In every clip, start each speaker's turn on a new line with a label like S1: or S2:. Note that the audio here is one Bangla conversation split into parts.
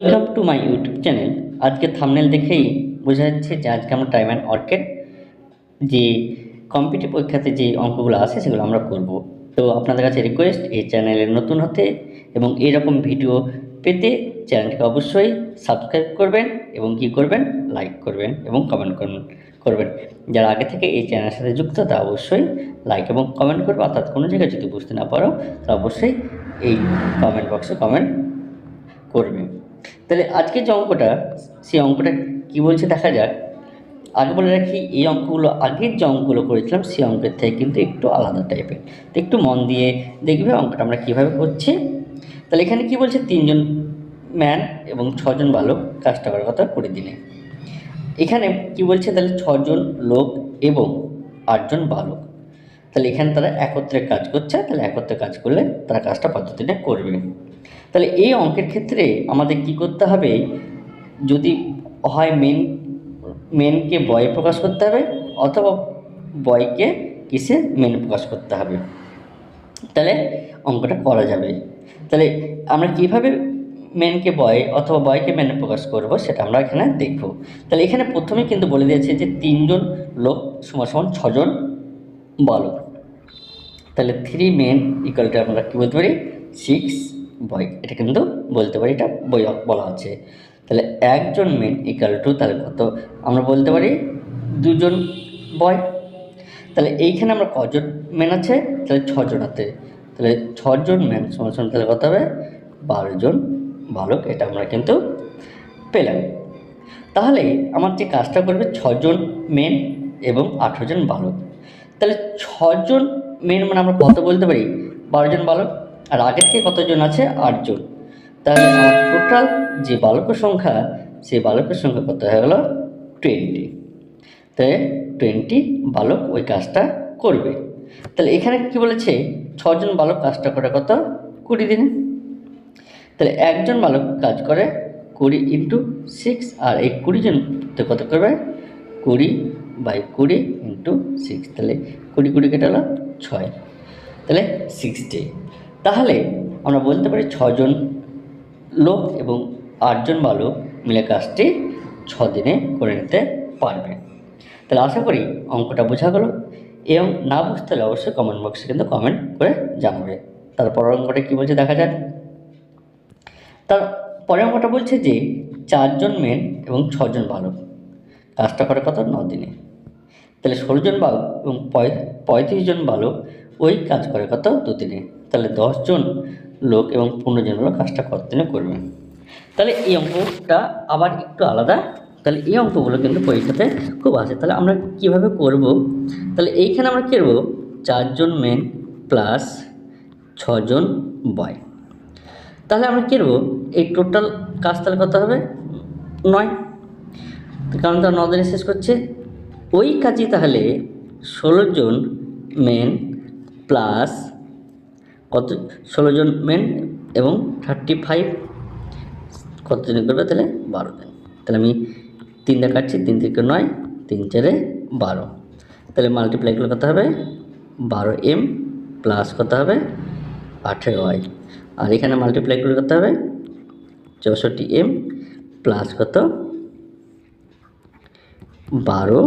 S1: Welcome to my YouTube channel. আজকে থাম্বনেল দেখেই বোঝা যাচ্ছে যে আজকে আমরা টাইম অ্যান্ড ওয়ার্কের যে কম্পিটিটিভ পরীক্ষাতে যে অঙ্কগুলো আছে সেগুলো আমরা করব। তো আপনাদের কাছে রিকোয়েস্ট এই চ্যানেলে নতুন হতে এবং এরকম ভিডিও পেতে চ্যানেলটিকে অবশ্যই সাবস্ক্রাইব করবেন এবং কি করবেন, লাইক করবেন এবং কমেন্ট করবেন। যারা আগে থেকে এই চ্যানেলের সাথে যুক্ত তারা অবশ্যই লাইক এবং কমেন্ট করবে। অর্থাৎ কোনো জায়গায় যদি বুঝতে না পারো তারা অবশ্যই এই কমেন্ট বক্সে কমেন্ট করবে। তাহলে আজকে যে অঙ্কটা, সেই অঙ্কটা কী বলছে দেখা যাক। আগে বলে রাখি, এই অঙ্কগুলো আগের যে অঙ্কগুলো করেছিলাম সেই অঙ্কের থেকে কিন্তু একটু আলাদা টাইপের। তো একটু মন দিয়ে দেখবে অঙ্কটা আমরা কীভাবে করছি। তাহলে এখানে কি বলছে, 3জন ম্যান এবং 6জন বালক কাজটা করার কথা 20 দিনে। এখানে কি বলছে, তাহলে 6জন লোক এবং 8জন বালক, তাহলে এখানে তারা একত্রে কাজ করছে। তাহলে একত্রে কাজ করলে তারা কাজটা পদ্ধতিটা করবে। তাহলে এই অঙ্কের ক্ষেত্রে আমাদের কি করতে হবে, যদি হয় মেনকে বয়ে প্রকাশ করতে হবে অথবা বয়কে কিসে মেন প্রকাশ করতে হবে, তাহলে অঙ্কটা করা যাবে। তাহলে আমরা কিভাবে মেনকে বয় অথবা বয়কে মেনে প্রকাশ করব সেটা আমরা এখানে দেখব। তাহলে এখানে প্রথমেই কিন্তু বলে দিয়েছে যে 3জন লোক সমান 6জন বালক। তাহলে 3 মেন ইকুয়ালটা আমরা কী বলতে পারি, 6 বয়, এটা কিন্তু বলতে পারি, এটা বই বলা আছে। তাহলে 1জন মেন ইকুয়াল টু, তাহলে কত আমরা বলতে পারি 2জন বয়। তাহলে এইখানে আমরা কজন মেন আছে, তাহলে 6জন আছে। তাহলে 6জন মেন সমান তাহলে কত হবে 12জন বালক, এটা আমরা কিন্তু পেলাম। তাহলে আমার যে কাজটা করবে 6জন মেন এবং 18জন বালক। তাহলে 6জন মেন মানে আমরা কত বলতে পারি, 12জন বালক, আর আগে থেকে কতজন আছে 8জন। তাহলে আমার টোটাল যে বালকের সংখ্যা, সেই বালকের সংখ্যা কত হয়ে গেল 20। তাহলে 20 বালক ওই কাজটা করবে। তাহলে এখানে কি বলেছে, 6জন বালক কাজটা করে কত 20 দিনে। তাহলে 1জন বালক কাজ করে 20 × 6, আর এই 20জন কত করবে 20/20 × 6, তাহলে 20 কেটে হলো 6, তাহলে 60। তাহলে আমরা বলতে পারি 6জন লোক এবং 8জন বালক মিলে কাজটি 6 দিনে করে নিতে পারবে। তাহলে আশা করি অঙ্কটা বোঝা গেল, এবং না বুঝতে হলে অবশ্যই কমেন্ট বক্সে কিন্তু কমেন্ট করে জানাবে। তারপর অঙ্কটা কী বলছে দেখা যাক। তার পরের অঙ্কটা বলছে যে 4জন মেন এবং 6জন বালক কাজটা করে কত 9 দিনে। তাহলে 16জন বালক এবং 35জন বালক ওই কাজ করে কত 2 দিনে। তাহলে 10জন লোক এবং 15জন লোক কাজটা কত দিনে করবে। তাহলে এই অঙ্কটা আবার একটু আলাদা। তাহলে এই অঙ্কগুলো কিন্তু পরীক্ষাতে খুব আসে। তাহলে আমরা কিভাবে করব, তাহলে এইখানে আমরা কী করব, 4জন মেন প্লাস 6জন বয়। তাহলে আমরা কী করব, এই টোটাল কাজ তাহলে কত হবে 9, কারণ তারা 9 দিনে শেষ করছে। ওই কাজই তাহলে 16জন মেন প্লাস কত, 16জন মেন এবং 35 কত দিনে করবে, তাহলে 12 দিন। তাহলে আমি 3 কাটছি, 3 থেকে 9, 3 4 12, তাহলে মাল্টিপ্লাই করলে কত হবে 12m প্লাস কত হবে 18y, আর এখানে মাল্টিপ্লাই করলে কত হবে 64m প্লাস কত 12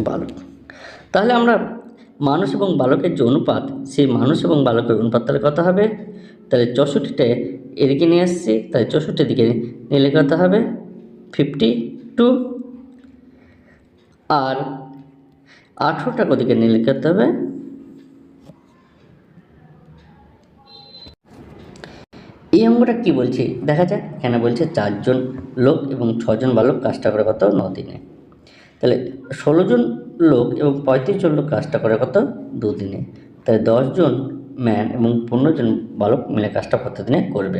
S1: বালক। তাহলে আমরা মানুষ এবং বালকের যে অনুপাত, সেই মানুষ এবং বালকের অনুপাত তাহলে কত হবে, তাহলে 64টা এদিকে নিয়ে আসছি, তাহলে 64 দিকে নিলে কত হবে 52, আর 18টা ওদিকে নিলে কত হবে, এই অঙ্কটা কী বলছে দেখা যাক। কেন বলছে 4জন লোক এবং 6জন বালক কাজটা করে কত 9 দিনে। তাহলে 16জন লোক এবং 35জন লোক কাজটা করে কত 2 দিনে। তাহলে 10জন ম্যান এবং 15জন বালক মিলে কাজটা কত দিনে করবে।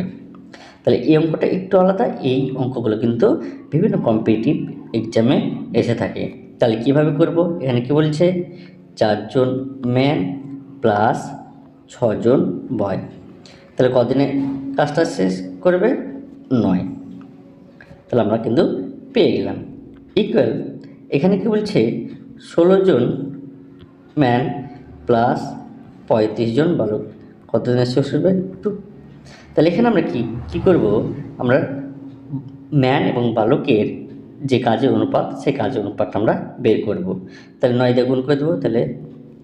S1: তাহলে এই অঙ্কটা একটু আলাদা। এই অঙ্কগুলো কিন্তু বিভিন্ন কম্পিটিটিভ এক্সামে এসে থাকে। তাহলে কিভাবে করব, এখানে কি বলছে 4জন ম্যান প্লাস 6জন বয়, তাহলে কদিনে কাজটা শেষ করবে 9, তাহলে আমরা কিন্তু পেয়ে গেলাম। ইকুয়াল এখানে কি বলছে 16জন ম্যান প্লাস 35জন বালক কত দিনে শেষ করবে 2, তাহলে এখানে আমরা কি করব, আমরা ম্যান এবং বালকের যে কাজের অনুপাত সেই কাজের অনুপাতটা আমরা বের করব। তাহলে 9 দিয়ে গুণ করে দেবো, তাহলে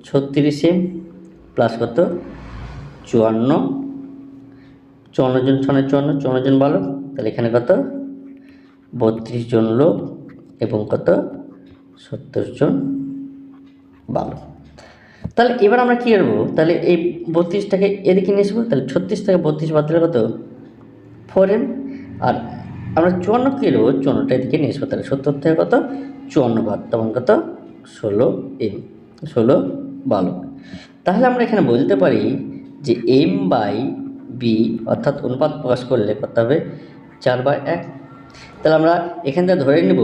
S1: 36 প্লাস কত 54, 54 জন 54 জন বালক, তাহলে এখানে কত 32 জন লোক এবং কত 70 জন বালক। তাহলে এবার আমরা কী করবো, তাহলে এই 32টাকে এদিকে নিয়ে আসবো, তাহলে 36 থেকে 32 বাদ দিলে কত 4m, আর আমরা 54 কী করবো, 54টা এদিকে নিয়ে আসবো, তাহলে 70 থেকে কত 54 বাদ, তখন কত 16m, 16 বালক। তাহলে আমরা এখানে বলতে পারি যে m/b অর্থাৎ অনুপাত প্রকাশ করলে কত হবে 4/1। তাহলে আমরা এখান থেকে ধরে নেব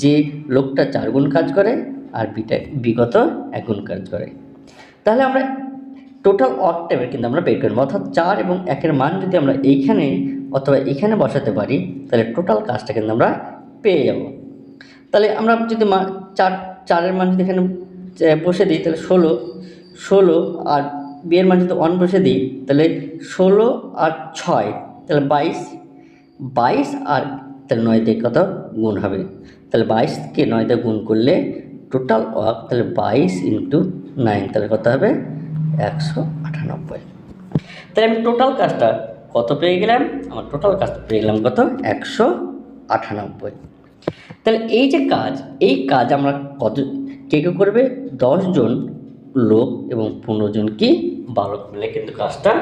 S1: যে লোকটা 4 গুণ কাজ করে আর বিগত 1 গুণ কাজ করে। তাহলে আমরা টোটাল ওয়ার্ক টাইমের কিন্তু আমরা বের করবো, অর্থাৎ 4 এবং 1-এর মান যদি আমরা এইখানে অথবা এখানে বসাতে পারি তাহলে টোটাল কাজটা কিন্তু আমরা পেয়ে যাব। তাহলে আমরা যদি 4-এর মান যদি এখানে বসে দিই তাহলে 16 আর b-এর মান যদি 1 বসে দিই তাহলে 16 আর 6 তাহলে 22 আর তাহলে 9 দিয়ে কত গুণ হবে, তাহলে 22কে 9 দিয়ে গুণ করলে টোটাল ওয়ার্ক তাহলে 22 × 9 তাহলে কত হবে 198। তাহলে আমি টোটাল কাজটা কত পেয়ে গেলাম, আমার টোটাল কাজটা পেয়ে গেলাম কত 198। তাহলে এই যে কাজ, এই কাজ আমরা কে করবে 10 জন লোক এবং 15 জন কি বালক মিলে কিন্তু কাজটা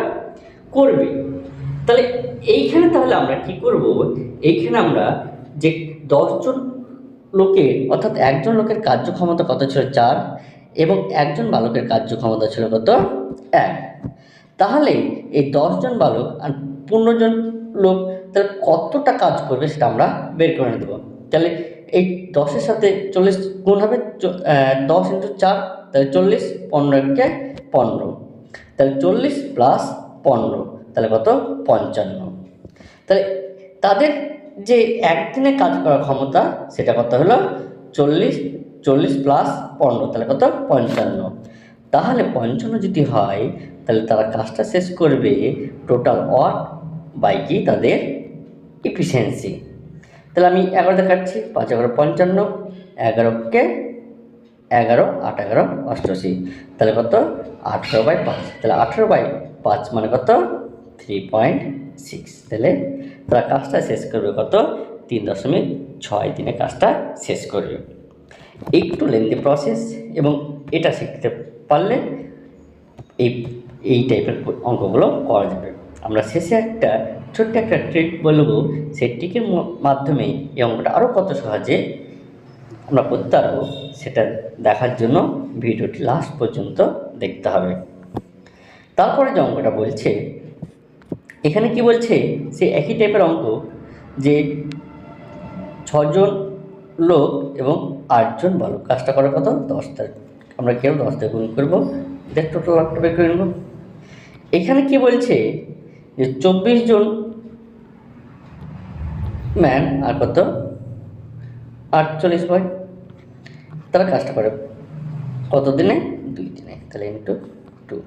S1: করবে। তাহলে এইখানে তাহলে আমরা কি করব, এইখানে আমরা যে 10 জন লোকের অর্থাৎ একজন লোকের কার্যক্ষমতা কত ছিল 4 এবং একজন বালকের কার্যক্ষমতা ছিল কত 1। তাহলে এই 10 জন বালক আর 15 জন লোক তাহলে কতটা কাজ করবে সেটা আমরা বের করে দেবো। তাহলে এই 10-এর সাথে 40 গুণ হবে, 10 × 4 তাহলে 40, 15 × 15 তাহলে 40 প্লাস 15 তাহলে কত 55। তাহলে তাদের যে একদিনে কাজ করার ক্ষমতা সেটা কত হলো 40 প্লাস 15 তাহলে কত 55। তাহলে 55 যদি হয় তাহলে তারা কাজটা শেষ করবে টোটাল ওয়ার্ক বাই কি তাদের এফিসিয়েন্সি। তাহলে আমি 11 দিয়ে কাটছি, 5 × 55, 11 × 11, 8 × 11 88 তাহলে কত 18/5, তাহলে 18/5 মানে কত 3.6। তাহলে তারা কাজটা শেষ করবে কত 3.63 কাজটা শেষ করবে। একটু লেন্দি প্রসেস এবং এটা শিখতে পারলে এই টাইপের অঙ্কগুলো করা যাবে। আমরা শেষে ছোট্ট একটা ট্রিক বলবো, সেই ট্রিকের মাধ্যমে এই অঙ্কটা আরও কত সহজে আমরা করতে পারবো সেটা দেখার জন্য ভিডিওটি লাস্ট পর্যন্ত দেখতে হবে। তারপরে যে অঙ্কটা বলছে এখানে কি বলছে, সে একই টাইপের অঙ্ক যে 6 জন লোক এবং 8 জন বালক কাজটা করে কত 10টা, আমরা কেউ 10 দিয়ে গুণ করবো, দেখ টোটাল একটা বের করে নেব। এখানে কি বলছে যে 24 জন ম্যান আর কত 48 বয় তারা কাজটা করে কত দিনে 2 দিনে, তাহলে × 2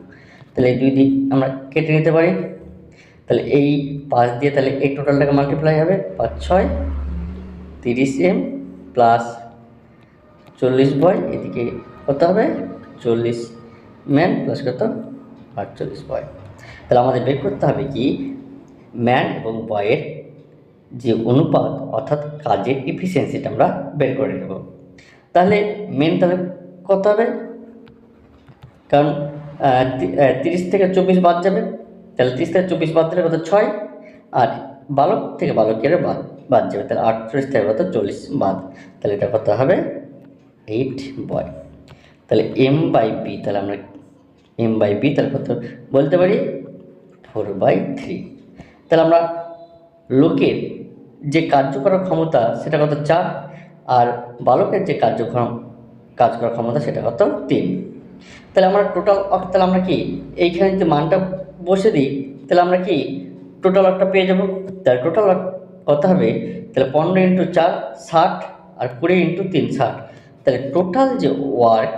S1: তাহলে এই 2 দিয়ে আমরা কেটে নিতে পারি। তাহলে এই 5 দিয়ে তাহলে এই টোটালটাকে মাল্টিপ্লাই হবে 5 × 6 30m প্লাস 40 বয়, এদিকে কত হবে 40 ম্যান প্লাস কত 48 বয়। তাহলে আমাদের বের করতে হবে কি ম্যান এবং বয়ের যে অনুপাত অর্থাৎ কাজের এফিসিয়েন্সিটা আমরা বের করে নেব। তাহলে মেন তাহলে কত হবে, কারণ 30 থেকে 24 বাদ যাবে, তাহলে 30 থেকে 24 বাদ দিলে কত 6, আর বালক থেকে বালকের বাদ যাবে, তাহলে 48 থেকে কত 40 বাদ, তাহলে এটা কত হবে 8 বয়। তাহলে m/b তাহলে আমরা m/b তাহলে কত বলতে পারি 4/3। তাহলে আমরা লোকের যে কার্য করার ক্ষমতা সেটা কত 4 আর বালকের যে কাজ করার ক্ষমতা সেটা কত 3। তাহলে আমরা টোটাল তাহলে আমরা কি এইখানে যদি মানটা বসে দিই তাহলে আমরা কি টোটাল ওয়ার্কটা পেয়ে যাব। তাহলে টোটাল ওয়ার্ক কত হবে, তাহলে 15 × 4 60 আর 20 × 3 60, তাহলে টোটাল যে ওয়ার্ক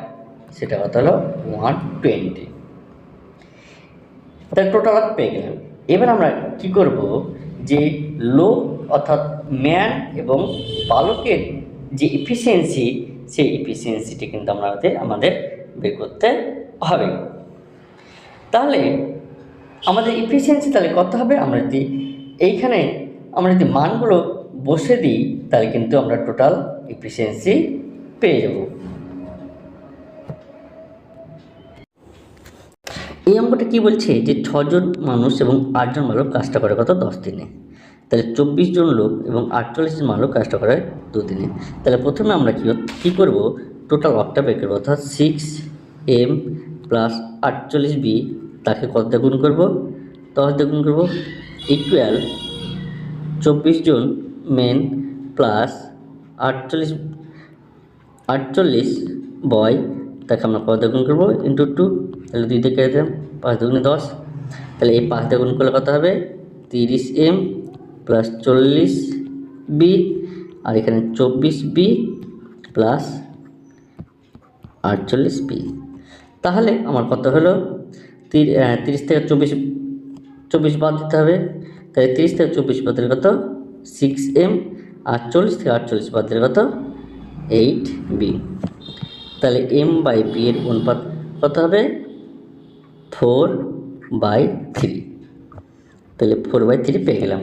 S1: সেটা কত হলো 120। তাহলে টোটাল ওয়ার্ক পেয়ে গেলাম। এবার আমরা কি করব, যে লোক অর্থাৎ ম্যান এবং বালকের যে এফিসিয়েন্সি, সেই এফিসিয়েন্সিটি কিন্তু আমাদের বের করতে হবে। তাহলে আমাদের এফিসিয়েন্সি তাহলে কত হবে, আমরা যদি এইখানে আমরা যদি মানগুলো বসে দিই তাহলে কিন্তু আমরা টোটাল এফিসিয়েন্সি পেয়ে যাব। এই অঙ্কটা কি বলছে, যে 6 জন মানুষ এবং 8 জন বালক কাজটা করে কত, 10 দিনে। তাহলে 24 জন লোক এবং 48 জন বালক কাজটা করে 2 দিনে। তাহলে প্রথমে আমরা কি করব, টোটাল ওয়ার্কটা বের করবো, অর্থাৎ 6m প্লাস 48b তাকে কত দিয়ে গুণ করবো, 10 দিয়ে গুণ করবো, ইকুয়াল 24 জন মেন প্লাস 48 বয় তাকে আমরা কত দিয়ে গুণ করবো, ইন্টু 2। তাহলে 2 দিয়ে কেটে দিলাম, 5 দুগুণে 10। তাহলে এই 5 দিয়ে গুণ করলে কত হবে, 30m প্লাস 40b, আর এখানে 24b প্লাস 48b। তাহলে আমার কত হলো, 30 থেকে 24 বাদ দিতে হবে। তাহলে 30 থেকে 24 বাদ দিলে কত, 6m, আর 40 থেকে 48 বাদ দিলে কত, 8b। তাহলে m/b এর অনুপাত কত হবে, 4/3। তাহলে 4/3 পেয়ে গেলাম।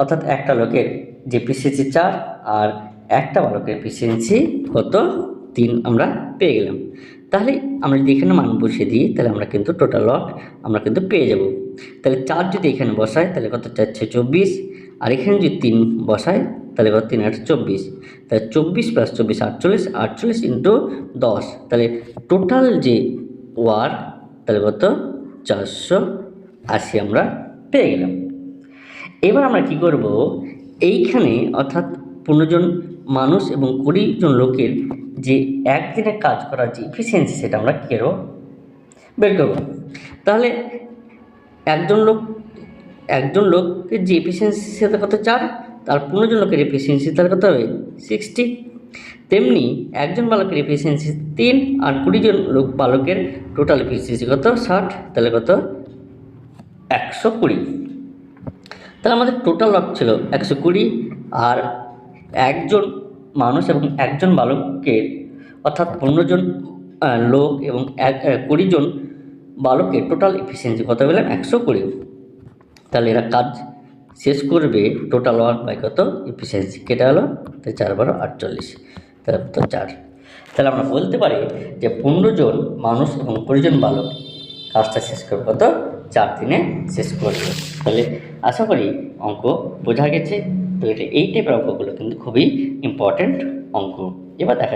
S1: অর্থাৎ একটা লোকের যে এফিসিয়েন্সি 4 আর একটা বালকের এফিসিয়েন্সি কত, 3 আমরা পেয়ে গেলাম। তাহলে আমরা যদি এখানে মান বসিয়ে দিই তাহলে আমরা কিন্তু টোটাল ওয়ার্ক আমরা কিন্তু পেয়ে যাব। তাহলে 4 যদি এখানে বসাই তাহলে কত, 4 × 24, আর এখানে যদি 3 বসাই তাহলে কত, 3 × 8 = 24। তাহলে 24 + 24 48 ইন্টু 10। তাহলে টোটাল যে ওয়ার্ক তাহলে কত, 480 আমরা পেয়ে গেলাম। এবার আমরা কি করব, এইখানে অর্থাৎ 15 জন মানুষ এবং 20 জন লোকের যে একদিনে কাজ করার যে এফিসিয়েন্সি সেটা আমরা কী করব, বের করব। তাহলে একজন লোকের যে এফিসিয়েন্সি সেটা কত, 4, তার 15 জন লোকের এফিসিয়েন্সি তার কত হবে, 60। তেমনি একজন বালকের এফিসিয়েন্সি 3, আর 20 জন বালকের টোটাল এফিসিয়েন্সি কত, 60। তাহলে কত, 120। তাহলে আমাদের টোটাল ওয়ার্ক ছিল 120, আর একজন মানুষ এবং একজন বালকের অর্থাৎ 15 জন লোক এবং 20 জন বালকের টোটাল এফিসিয়েন্সি কত পেলাম, 120। তাহলে এরা কাজ শেষ করবে টোটাল ওয়ার্ক বাই কত, এফিসিয়েন্সি কেটে হলো, তাই 4 × 12 = 48, তাহলে কত, 4। তাহলে আমরা বলতে পারি যে 15 জন মানুষ এবং 20 জন বালক কাজটা শেষ করবে কত, 4 দিনে শেষ করবে। তাহলে আশা করি অঙ্ক বোঝা গেছে। তো এই টাইপের অঙ্কগুলো কিন্তু খুবই ইম্পর্ট্যান্ট অঙ্ক। এবার দেখা